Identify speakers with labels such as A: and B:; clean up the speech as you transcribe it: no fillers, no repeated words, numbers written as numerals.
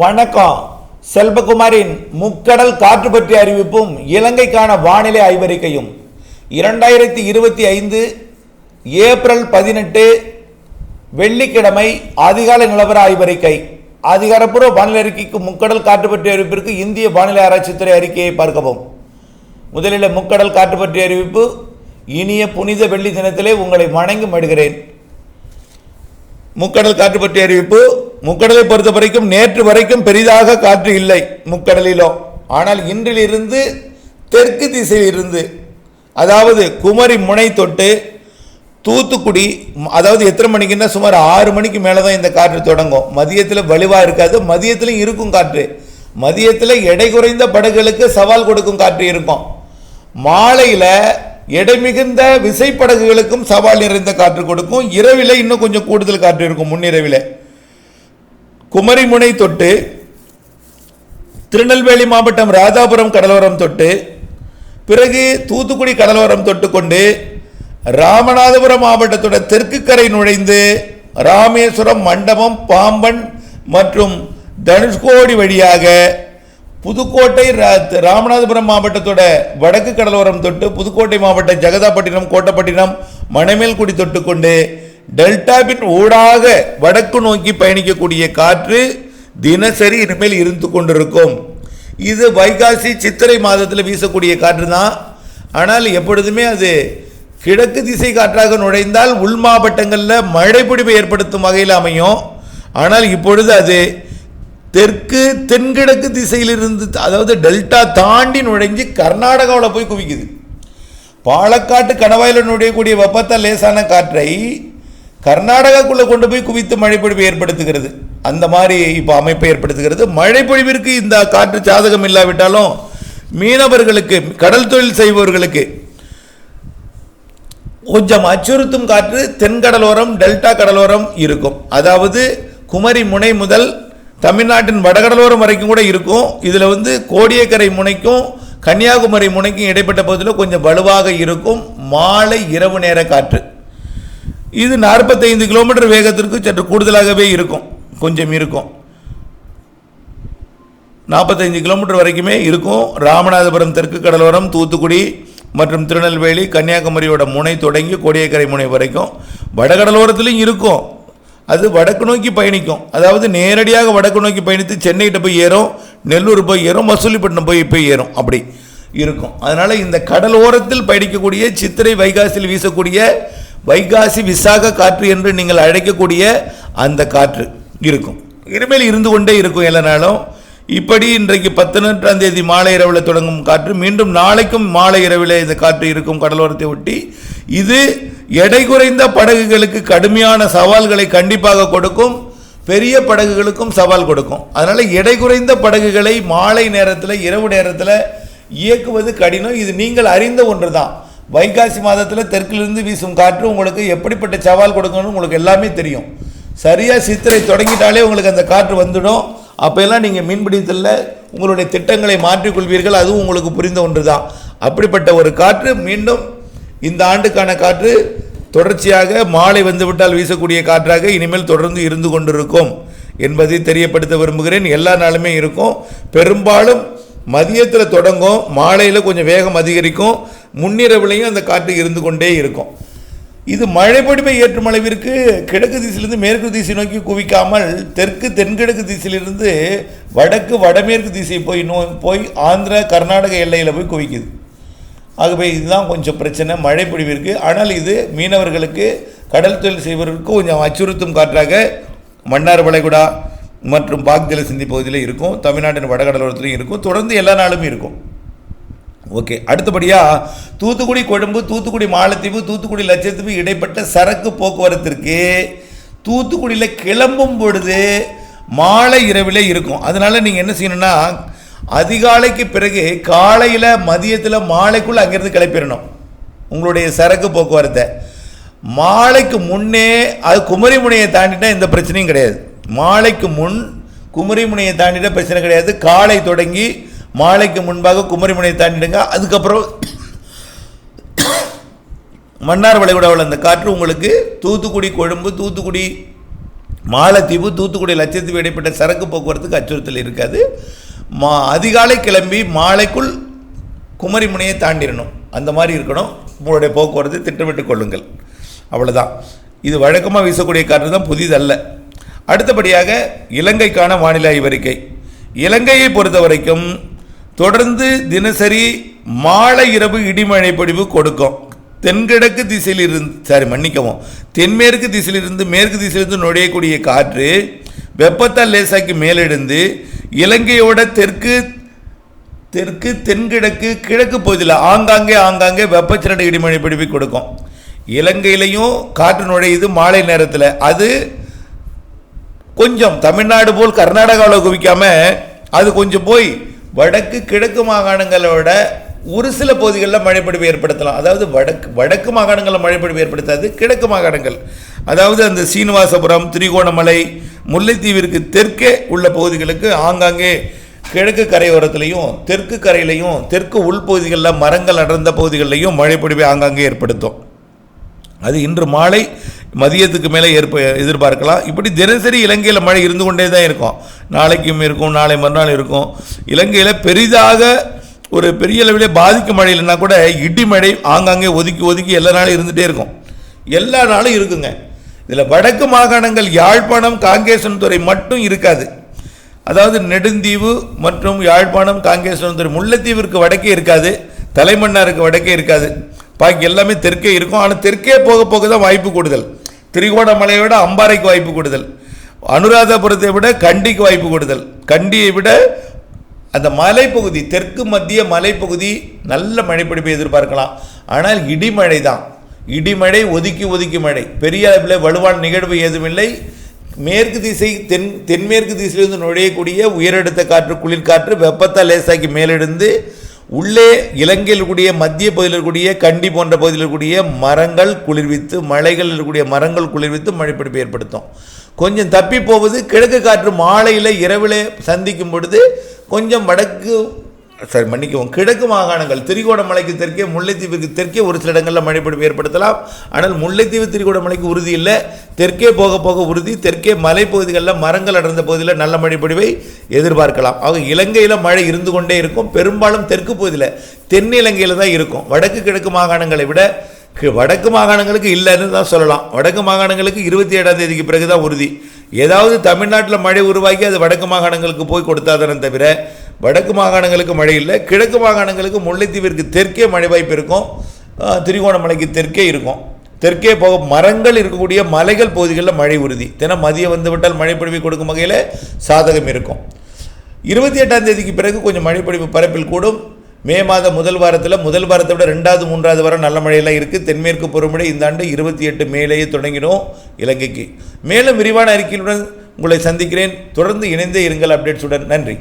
A: வணக்கம். செல்வகுமாரின் முக்கடல் காற்று பற்றிய அறிவிப்பும் இலங்கைக்கான வானிலை ஆய்வறிக்கையும் 2025 ஏப்ரல் 18 வெள்ளிக்கிழமை அதிகாலை நிலவர ஆய்வறிக்கை. அதிகாரப்பூர்வ வானிலை அறிக்கைக்கு முக்கடல் காற்று பற்றிய அறிவிப்பிற்கு இந்திய வானிலை ஆராய்ச்சித்துறை அறிக்கையை பார்க்கவும். முதலில் முக்கடல் காற்று பற்றிய அறிவிப்பு. இனிய புனித வெள்ளி தினத்திலே உங்களை வணங்கி மடுகிறேன். முக்கடல் காற்று பற்றிய அறிவிப்பு. முக்கடலை பொறுத்த வரைக்கும் நேற்று வரைக்கும் பெரிதாக காற்று இல்லை முக்கடலிலோ. ஆனால் இன்றிலிருந்து தெற்கு திசையில் இருந்து, அதாவது குமரி முனை தொட்டு தூத்துக்குடி, அதாவது எத்தனை மணிக்குன்னா சுமார் 6 மணிக்கு மேலே தான் இந்த காற்று தொடங்கும். மதியத்தில் வலுவாக இருக்காது, மதியத்திலும் இருக்கும் காற்று. மதியத்தில் எடை குறைந்த படகுகளுக்கு சவால் கொடுக்கும் காற்று இருக்கும். மாலையில் எடை மிகுந்த விசைப்படகுகளுக்கும் சவால் நிறைந்த காற்று கொடுக்கும். இரவில் இன்னும் கொஞ்சம் கூடுதல் காற்று இருக்கும். முன்னிரவில் குமரிமுனை தொட்டு திருநெல்வேலி மாவட்டம் ராதாபுரம் கடலோரம் தொட்டு, பிறகு தூத்துக்குடி கடலோரம் தொட்டு கொண்டு ராமநாதபுரம் மாவட்டத்தோட தெற்கு கரை நுழைந்து ராமேஸ்வரம், மண்டபம், பாம்பன் மற்றும் தனுஷ்கோடி வழியாக புதுக்கோட்டை, ராமநாதபுரம் மாவட்டத்தோட வடக்கு கடலோரம் தொட்டு புதுக்கோட்டை மாவட்டம் ஜெகதாப்பட்டினம், கோட்டப்பட்டினம், மணமேல்குடி தொட்டு கொண்டு டெல்டாவின் ஊடாக வடக்கு நோக்கி பயணிக்கக்கூடிய காற்று தினசரி இனிமேல் இருந்து கொண்டிருக்கும். இது வைகாசி சித்திரை மாதத்தில் வீசக்கூடிய காற்று தான். ஆனால் எப்பொழுதுமே அது கிழக்கு திசை காற்றாக நுழைந்தால் உள் மாவட்டங்களில் மழைப்பொழிவை ஏற்படுத்தும் வகையில் அமையும். ஆனால் இப்பொழுது அது தெற்கு தென்கிழக்கு திசையிலிருந்து, அதாவது டெல்டா தாண்டி நுழைஞ்சு கர்நாடகாவில் போய் குவிக்குது. பாலக்காட்டு கணவாயில் நுழையக்கூடிய வெப்பத்தால் லேசான காற்றை கர்நாடகாக்குள்ளே கொண்டு போய் குவித்து மழைப்பொழிவை ஏற்படுத்துகிறது. அந்த மாதிரி இப்போ அமைப்பை ஏற்படுத்துகிறது. மழைப்பொழிவிற்கு இந்த காற்று சாதகம் இல்லாவிட்டாலும் மீனவர்களுக்கு, கடல் தொழில் செய்பவர்களுக்கு கொஞ்சம் அச்சுறுத்தும் காற்று தென்கடலோரம், டெல்டா கடலோரம் இருக்கும். அதாவது குமரி முனை முதல் தமிழ்நாட்டின் வடகடலோரம் வரைக்கும் கூட இருக்கும். இதில் கோடியக்கரை முனைக்கும் கன்னியாகுமரி முனைக்கும் இடைப்பட்ட பகுதியில் கொஞ்சம் வலுவாக இருக்கும். மாலை இரவு நேர காற்று இது 45 கிலோமீட்டர் வேகத்திற்கு சற்று கூடுதலாகவே இருக்கும். கொஞ்சம் இருக்கும், 45 கிலோமீட்டர் வரைக்குமே இருக்கும். ராமநாதபுரம் தெற்கு கடலோரம், தூத்துக்குடி மற்றும் திருநெல்வேலி, கன்னியாகுமரியோட முனை தொடங்கி கோடியக்கரை முனை வரைக்கும் வடகடலோரத்திலும் இருக்கும். அது வடக்கு நோக்கி பயணிக்கும். அதாவது நேரடியாக வடக்கு நோக்கி பயணித்து சென்னைகிட்ட போய் ஏறும், நெல்லூர் போய் ஏறும், மசூலிப்பட்டினம் போய் ஏறும், அப்படி இருக்கும். அதனால் இந்த கடலோரத்தில் பயணிக்கக்கூடிய சித்திரை வைகாசியில் வீசக்கூடிய வைகாசி விசாக காற்று என்று நீங்கள் அழைக்கக்கூடிய அந்த காற்று இருக்கும். இனிமேல் இருந்து கொண்டே இருக்கும் எல்லா நாளும். இப்படி இன்றைக்கு 18ஆம் தேதி மாலை இரவில் தொடங்கும் காற்று மீண்டும் நாளைக்கும் மாலை இரவில் இந்த காற்று இருக்கும் கடலோரத்தை ஒட்டி. இது எடை குறைந்த படகுகளுக்கு கடுமையான சவால்களை கண்டிப்பாக கொடுக்கும். பெரிய படகுகளுக்கும் சவால் கொடுக்கும். அதனால் எடை குறைந்த படகுகளை மாலை நேரத்தில், இரவு நேரத்தில் இயக்குவது கடினம். இது நீங்கள் அறிந்த ஒன்று தான். வைகாசி மாதத்தில் தெற்கிலிருந்து வீசும் காற்று உங்களுக்கு எப்படிப்பட்ட சவால் கொடுக்கணும்னு உங்களுக்கு எல்லாமே தெரியும். சரியாக சித்திரை தொடங்கிட்டாலே உங்களுக்கு அந்த காற்று வந்துடும். அப்போல்லாம் நீங்கள் மீன்பிடித்தலில் உங்களுடைய திட்டங்களை மாற்றிக்கொள்வீர்கள். அதுவும் உங்களுக்கு புரிந்த ஒன்று தான். அப்படிப்பட்ட ஒரு காற்று மீண்டும் இந்த ஆண்டுக்கான காற்று தொடர்ச்சியாக மாலை வந்துவிட்டால் வீசக்கூடிய காற்றாக இனிமேல் தொடர்ந்து இருந்து கொண்டிருக்கும் என்பதை தெரியப்படுத்த விரும்புகிறேன். எல்லா நாளுமே இருக்கும். பெரும்பாலும் மதியத்தில் தொடங்கும், மாலையில் கொஞ்சம் வேகம் அதிகரிக்கும், முன்னிரவிலையும் அந்த காற்று இருந்து கொண்டே இருக்கும். இது மழைப்பொழிவை ஏற்றும் அளவிற்கு கிழக்கு திசையிலிருந்து மேற்கு திசை நோக்கி குவிக்காமல் தெற்கு தென்கிழக்கு திசையிலிருந்து வடக்கு வடமேற்கு திசை போய் ஆந்திரா கர்நாடக எல்லையில் போய் குவிக்குது. ஆகவே இதுதான் கொஞ்சம் பிரச்சனை மழைப்பொழிவிற்கு. ஆனால் இது மீனவர்களுக்கு, கடல் தொழில் செய்வதற்கு கொஞ்சம் அச்சுறுத்தும் காற்றாக மன்னார் வளைகுடா மற்றும் பாக் ஜலசந்தி பகுதியில் இருக்கும். தமிழ்நாட்டின் வடகடலோரத்திலையும் இருக்கும். தொடர்ந்து எல்லா நாளுமே இருக்கும். ஓகே, அடுத்தபடியாக தூத்துக்குடி கொழும்பு, தூத்துக்குடி மாலத்தீவு, தூத்துக்குடி லட்சத்தீவு இடைப்பட்ட சரக்கு போக்குவரத்திற்கு தூத்துக்குடியில் கிளம்பும் பொழுது மாலை இரவிலே இருக்கும். அதனால் நீங்கள் என்ன செய்யணும்னா, அதிகாலைக்கு பிறகு காலையில், மதியத்தில், மாலைக்குள்ளே அங்கேருந்து கிளப்பிடணும் உங்களுடைய சரக்கு போக்குவரத்தை. மாலைக்கு முன்னே அது குமரி முனையை தாண்டிட்டா எந்த பிரச்சனையும் கிடையாது. மாலைக்கு முன் குமரி முனையை தாண்டிட்ட பிரச்சனை கிடையாது. காலை தொடங்கி மாலைக்கு முன்பாக குமரி முனையை தாண்டிடுங்க. அதுக்கப்புறம் மன்னார் வளைகுடாவில் அந்த காற்று உங்களுக்கு தூத்துக்குடி கொழும்பு, தூத்துக்குடி மாலத்தீவு தூத்துக்குடி லட்சத்தீவு இடைப்பட்ட சரக்கு போக்குவரத்துக்கு அச்சுறுத்தல் இருக்காது. அதிகாலை கிளம்பி மாலைக்குள் குமரி முனையை தாண்டிடணும், அந்த மாதிரி இருக்கணும். உங்களுடைய போக்குவரத்து திட்டமிட்டு கொள்ளுங்கள், அவ்வளோதான். இது வழக்கமாக வீசக்கூடிய காற்று தான், புதிதல்ல. அடுத்தபடியாக இலங்கைக்கான வானிலை ஆய்வறிக்கை. இலங்கையை பொறுத்த வரைக்கும் தொடர்ந்து தினசரி மாலை இரவு இடிமழை பொழிவு கொடுக்கும். தென்கிழக்கு திசையிலிருந்து தென்மேற்கு திசையிலிருந்து மேற்கு திசையிலிருந்து நுழையக்கூடிய காற்று வெப்பத்தால் லேசாக்கி மேலெழுந்து இலங்கையோட தெற்கு தென்கிழக்கு கிழக்கு பகுதியில் ஆங்காங்கே வெப்பச்சலன இடிமழை பொழிவு கொடுக்கும். இலங்கையிலையும் காற்று நுழையுது மாலை நேரத்தில். அது கொஞ்சம் தமிழ்நாடு போல் கர்நாடகாவில் குவிக்காம அது கொஞ்சம் போய் வடக்கு கிழக்கு மாகாணங்களோட ஒரு சில பகுதிகளில் மழைப்பொழிவு ஏற்படுத்தலாம். அதாவது வடக்கு மாகாணங்களில் மழைப்பொழிவு ஏற்படுத்தாது, கிழக்கு மாகாணங்கள், அதாவது அந்த சீனிவாசபுரம், திரிகோணமலை, முல்லைத்தீவிற்கு தெற்கே உள்ள பகுதிகளுக்கு ஆங்காங்கே கிழக்கு கரையோரத்திலையும் தெற்கு கரையிலையும் தெற்கு உள்பகுதிகளில் மரங்கள் அடர்ந்த பகுதிகளிலையும் மழைப்பொழிவை ஆங்காங்கே ஏற்படுத்தும். அது இன்று மாலை மதியத்துக்கு மேலே எதிர்பார்க்கலாம். இப்படி தினசரி இலங்கையில் மழை இருந்து கொண்டே தான் இருக்கும். நாளைக்கும் இருக்கும், நாளை மறுநாள் இருக்கும். இலங்கையில் பெரிதாக ஒரு பெரிய அளவிலே பாதிக்கும் மழை இல்லைன்னா கூட இடிமழை ஆங்காங்கே ஒதுக்கி எல்லா நாளும் இருந்துகிட்டே இருக்கும், எல்லா நாளும் இருக்குங்க. இதில் வடக்கு மாகாணங்கள் யாழ்ப்பாணம் காங்கேசன்துறை மட்டும் இருக்காது. அதாவது நெடுந்தீவு மற்றும் யாழ்ப்பாணம் காங்கேசன்துறை, முல்லைத்தீவிற்கு வடக்கே இருக்காது, தலைமன்னாருக்கு வடக்கே இருக்காது, பாக்கி எல்லாமே தெற்கே இருக்கும். ஆனால் தெற்கே போக தான் வாய்ப்பு கூடுதல். திரிகோணமலையை விட அம்பாறைக்கு வாய்ப்பு கூடுதல், அனுராதபுரத்தை விட கண்டிக்கு வாய்ப்பு கூடுதல், கண்டியை விட அந்த மலைப்பகுதி தெற்கு மத்திய மலைப்பகுதி நல்ல மழைப்பிடிப்பை எதிர்பார்க்கலாம். ஆனால் இடிமழை தான், இடிமழை ஒதுக்கி மழை, பெரிய அளவில் வலுவான நிகழ்வு ஏதுமில்லை. மேற்கு திசை தென்மேற்கு திசையிலிருந்து நுழையக்கூடிய உயரடுத்த காற்று குளிர்காற்று வெப்பத்தால் லேசாக்கி மேலெழுந்து உள்ளே இலங்கையில் இருக்கக்கூடிய மத்திய பகுதியில் இருக்கக்கூடிய கண்டி போன்ற பகுதியில் இருக்கக்கூடிய மரங்கள் குளிர்வித்து, மலைகள் இருக்கக்கூடிய மரங்கள் குளிர்வித்து மழைப்பிடிப்பை ஏற்படுத்தும். கொஞ்சம் தப்பி போவது கிழக்கு காற்று மாலையில் இரவில் சந்திக்கும் பொழுது கொஞ்சம் கிழக்கு மாகாணங்கள் திரிகோணமலைக்கு தெற்கே முல்லைத்தீவுக்கு தெற்கே ஒரு சில இடங்களில் மழைப்பொழிவு ஏற்படுத்தலாம். ஆனால் முல்லைத்தீவு திரிகோணமலைக்கு உறுதி இல்லை, தெற்கே போக உறுதி. தெற்கே மலைப்பகுதிகளில் மரங்கள் அடர்ந்த பகுதியில் நல்ல மழைப்பொழிவை எதிர்பார்க்கலாம். ஆக இலங்கையில் மழை இருந்து கொண்டே இருக்கும். பெரும்பாலும் தெற்கு பகுதியில் தென் இலங்கையில் தான் இருக்கும். வடக்கு கிழக்கு மாகாணங்களை விட வடக்கு மாகாணங்களுக்கு இல்லைன்னு தான் சொல்லலாம். வடக்கு மாகாணங்களுக்கு 27ஆம் தேதிக்கு பிறகு தான் உறுதி. ஏதாவது தமிழ்நாட்டில் மழை உருவாக்கி அது வடக்கு மாகாணங்களுக்கு போய் கொடுத்தாதானே தவிர வடக்கு மாகாணங்களுக்கு மழை இல்லை. கிழக்கு மாகாணங்களுக்கு முல்லைத்தீவிற்கு தெற்கே மழை வாய்ப்பு இருக்கும், திரிகோணமலைக்கு தெற்கே இருக்கும். தெற்கே போக மரங்கள் இருக்கக்கூடிய மலைகள் பகுதிகளில் மழை உறுதி. தினம் மதியம் வந்துவிட்டால் மழைப்பொழிவை கொடுக்கும் வகையில் சாதகம் இருக்கும். 28ஆம் தேதிக்கு பிறகு கொஞ்சம் மழைப்பொழிவு பரப்பில் கூடும். மே மாதம் முதல் வாரத்தை விட 2வது 3வது வாரம் நல்ல மழையெல்லாம் இருக்குது. தென்மேற்கு பருவமழை இந்த ஆண்டு 28 மேலேயே தொடங்கினோம் இலங்கைக்கு. மேலும் விரிவான அறிக்கையுடன் உங்களை சந்திக்கிறேன். தொடர்ந்து இணைந்தே இருங்கள் அப்டேட்ஸுடன். நன்றி.